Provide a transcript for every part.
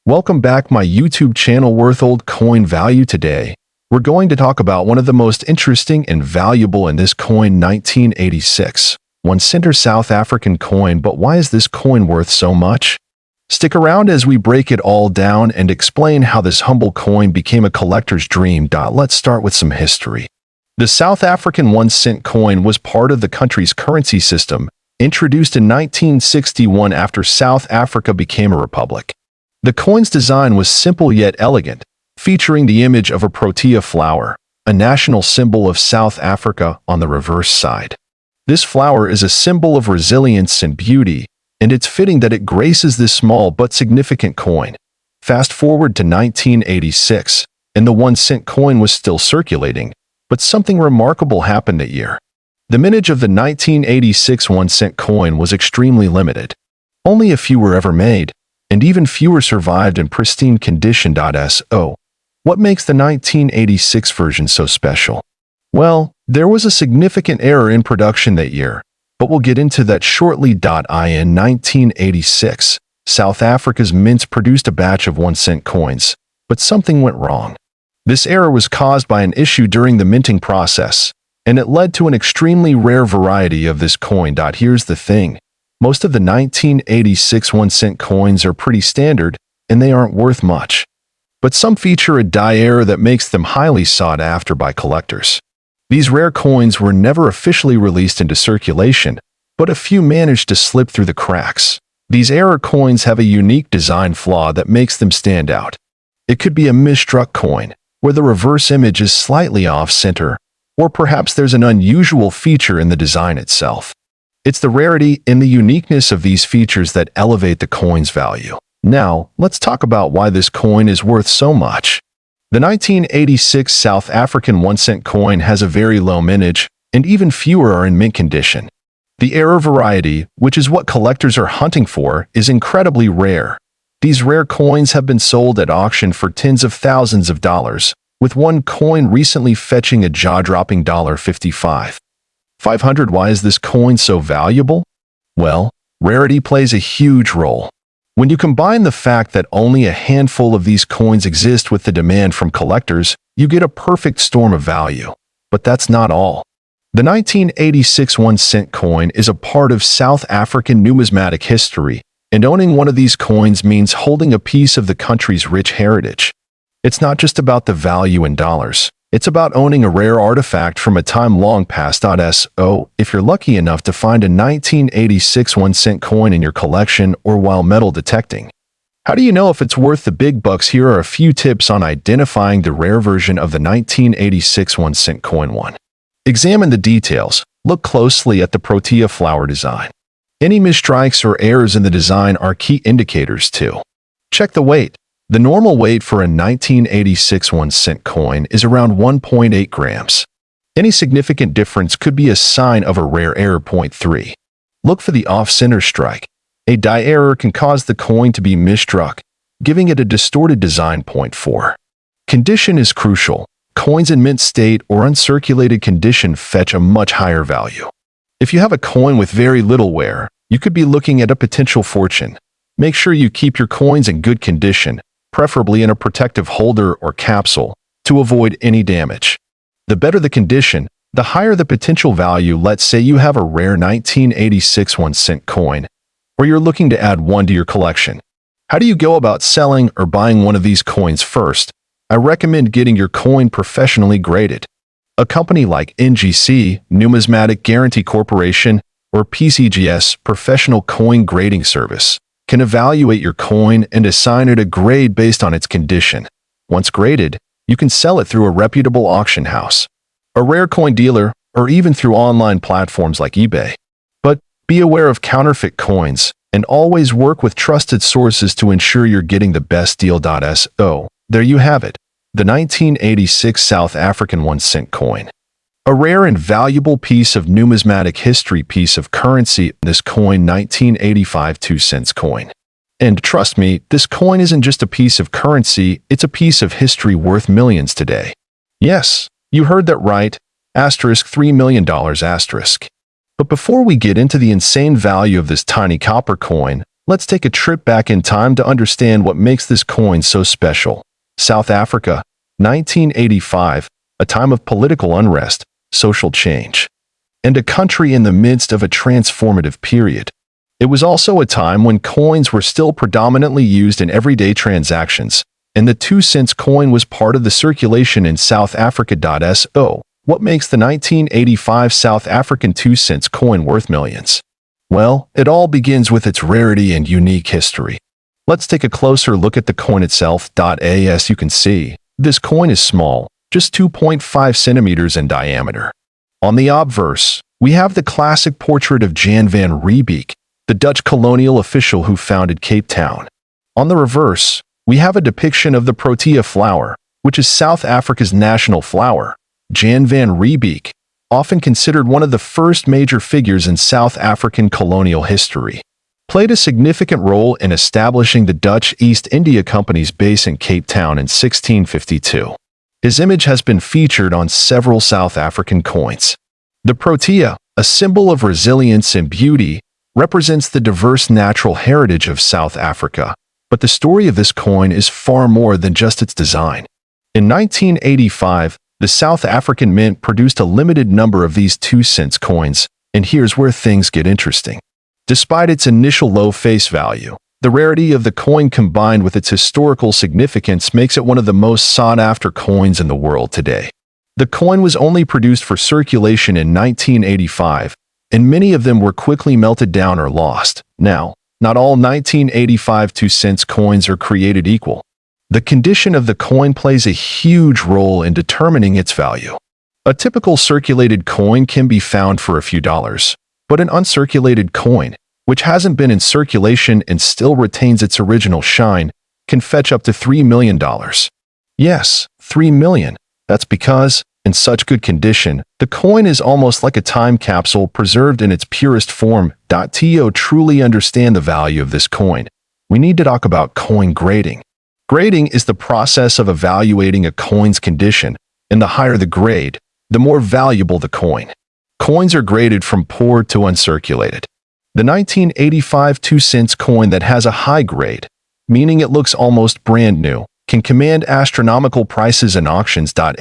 Welcome back my YouTube channel Worth Old Coin Value. Today, we're going to talk about one of the most interesting and valuable in this coin 1986. 1 cent South African coin, but why is this coin worth so much? Stick around as we break it all down and explain how this humble coin became a collector's dream. Let's start with some history. The South African 1 cent coin was part of the country's currency system, introduced in 1961 after South Africa became a republic. The coin's design was simple yet elegant, featuring the image of a protea flower, a national symbol of South Africa, on the reverse side. This flower is a symbol of resilience and beauty, and it's fitting that it graces this small but significant coin. Fast forward to 1986, and the 1 cent coin was still circulating, but something remarkable happened that year. The mintage of the 1986 1 cent coin was extremely limited. Only a few were ever made, and even fewer survived in pristine condition. So, what makes the 1986 version so special? Well, there was a significant error in production that year, but we'll get into that shortly. In 1986, South Africa's mints produced a batch of 1 cent coins, but something went wrong. This error was caused by an issue during the minting process, and it led to an extremely rare variety of this coin. Here's the thing. Most of the 1986 1 cent coins are pretty standard, and they aren't worth much. But some feature a die error that makes them highly sought after by collectors. These rare coins were never officially released into circulation, but a few managed to slip through the cracks. These error coins have a unique design flaw that makes them stand out. It could be a misstruck coin, where the reverse image is slightly off-center, or perhaps there's an unusual feature in the design itself. It's the rarity and the uniqueness of these features that elevate the coin's value. Now, let's talk about why this coin is worth so much. The 1986 South African 1 cent coin has a very low mintage, and even fewer are in mint condition. The error variety, which is what collectors are hunting for, is incredibly rare. These rare coins have been sold at auction for tens of thousands of dollars, with one coin recently fetching a jaw-dropping $55. 500. Why is this coin so valuable? Well, rarity plays a huge role. When you combine the fact that only a handful of these coins exist with the demand from collectors, you get a perfect storm of value. But that's not all. The 1986 1 cent coin is a part of South African numismatic history, and owning one of these coins means holding a piece of the country's rich heritage. It's not just about the value in dollars. It's about owning a rare artifact from a time long past. So, if you're lucky enough to find a 1986 1 cent coin in your collection or while metal detecting, how do you know if it's worth the big bucks? Here are a few tips on identifying the rare version of the 1986 1 cent coin. 1. Examine the details. Look closely at the protea flower design. Any misstrikes or errors in the design are key indicators. 2. Check the weight. The normal weight for a 1986 1 cent coin is around 1.8 grams. Any significant difference could be a sign of a rare error. 3. Look for the off-center strike. A die error can cause the coin to be misstruck, giving it a distorted design. 4. Condition is crucial. Coins in mint state or uncirculated condition fetch a much higher value. If you have a coin with very little wear, you could be looking at a potential fortune. Make sure you keep your coins in good condition, preferably in a protective holder or capsule, to avoid any damage. The better the condition, the higher the potential value. Let's say you have a rare 1986 1 cent coin, or you're looking to add one to your collection. How do you go about selling or buying one of these coins? First, I recommend getting your coin professionally graded. A company like NGC, Numismatic Guarantee Corporation, or PCGS, Professional Coin Grading Service, can evaluate your coin and assign it a grade based on its condition. Once graded, you can sell it through a reputable auction house, a rare coin dealer, or even through online platforms like eBay. But be aware of counterfeit coins, and always work with trusted sources to ensure you're getting the best deal. So, there you have it, the 1986 South African 1 cent coin. A rare and valuable piece of numismatic history, piece of currency. This coin 1985 2 cents coin. And trust me, this coin isn't just a piece of currency, it's a piece of history worth millions today. Yes, you heard that right, $3 million. But before we get into the insane value of this tiny copper coin, let's take a trip back in time to understand what makes this coin so special. South Africa, 1985, a time of political unrest, social change, and a country in the midst of a transformative period. It was also a time when coins were still predominantly used in everyday transactions, and the 2-cent coin was part of the circulation in South Africa. So, what makes the 1985 South African 2-cent coin worth millions? Well, it all begins with its rarity and unique history. Let's take a closer look at the coin itself. As you can see, this coin is small, just 2.5 centimeters in diameter. On the obverse, we have the classic portrait of Jan van Riebeeck, the Dutch colonial official who founded Cape Town. On the reverse, we have a depiction of the protea flower, which is South Africa's national flower. Jan van Riebeeck, often considered one of the first major figures in South African colonial history, played a significant role in establishing the Dutch East India Company's base in Cape Town in 1652. His image has been featured on several South African coins. The protea, a symbol of resilience and beauty, represents the diverse natural heritage of South Africa, but the story of this coin is far more than just its design. In 1985, the South African Mint produced a limited number of these 2-cent coins, and here's where things get interesting. Despite its initial low face value, the rarity of the coin combined with its historical significance makes it one of the most sought-after coins in the world today. The coin was only produced for circulation in 1985, and many of them were quickly melted down or lost. Now, not all 1985 2-cent coins are created equal. The condition of the coin plays a huge role in determining its value. A typical circulated coin can be found for a few dollars, but an uncirculated coin, which hasn't been in circulation and still retains its original shine, can fetch up to $3 million. Yes, $3 million. That's because, in such good condition, the coin is almost like a time capsule preserved in its purest form. To truly understand the value of this coin, we need to talk about coin grading. Grading is the process of evaluating a coin's condition, and the higher the grade, the more valuable the coin. Coins are graded from poor to uncirculated. The 1985 2-cent coin that has a high grade, meaning it looks almost brand new, can command astronomical prices in auctions. At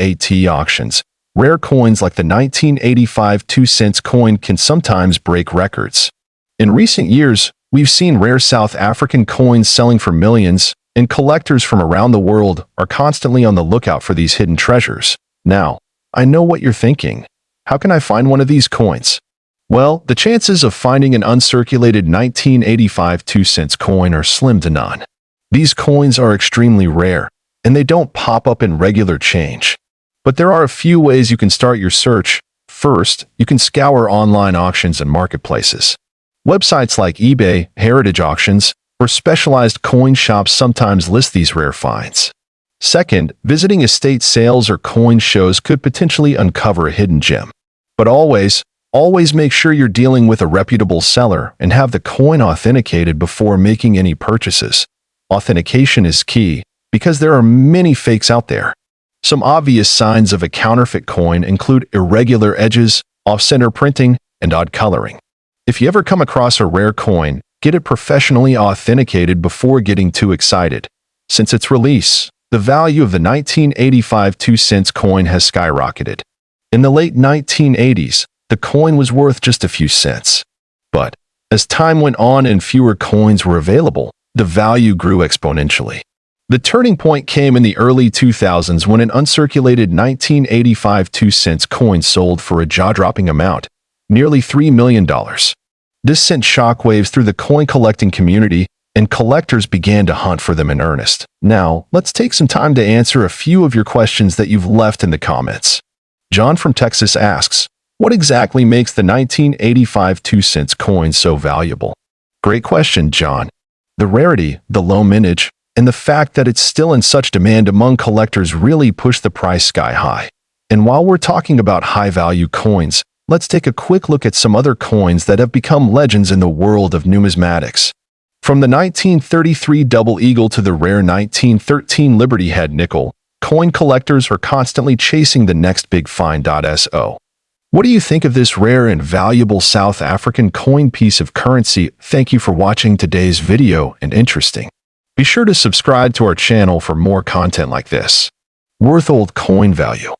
auctions, rare coins like the 1985 2-cent coin can sometimes break records. In recent years, we've seen rare South African coins selling for millions, and collectors from around the world are constantly on the lookout for these hidden treasures. Now, I know what you're thinking. How can I find one of these coins? Well, the chances of finding an uncirculated 1985 2-cent coin are slim to none. These coins are extremely rare, and they don't pop up in regular change. But there are a few ways you can start your search. First, you can scour online auctions and marketplaces. Websites like eBay, Heritage Auctions, or specialized coin shops sometimes list these rare finds. Second, visiting estate sales or coin shows could potentially uncover a hidden gem. But always make sure you're dealing with a reputable seller and have the coin authenticated before making any purchases. Authentication is key because there are many fakes out there. Some obvious signs of a counterfeit coin include irregular edges, off-center printing, and odd coloring. If you ever come across a rare coin, get it professionally authenticated before getting too excited. Since its release, the value of the 1985 2-cent coin has skyrocketed. In the late 1980s, the coin was worth just a few cents. But as time went on and fewer coins were available, the value grew exponentially. The turning point came in the early 2000s when an uncirculated 1985 2-cent coin sold for a jaw-dropping amount, nearly $3 million. This sent shockwaves through the coin collecting community, and collectors began to hunt for them in earnest. Now, let's take some time to answer a few of your questions that you've left in the comments. John from Texas asks, what exactly makes the 1985 2-cent coin so valuable? Great question, John. The rarity, the low mintage, and the fact that it's still in such demand among collectors really push the price sky high. And while we're talking about high-value coins, let's take a quick look at some other coins that have become legends in the world of numismatics. From the 1933 Double Eagle to the rare 1913 Liberty Head nickel, coin collectors are constantly chasing the next big find. So, What do you think of this rare and valuable South African coin piece of currency? Thank you for watching today's video and interesting. Be sure to subscribe to our channel for more content like this. Worth old coin value.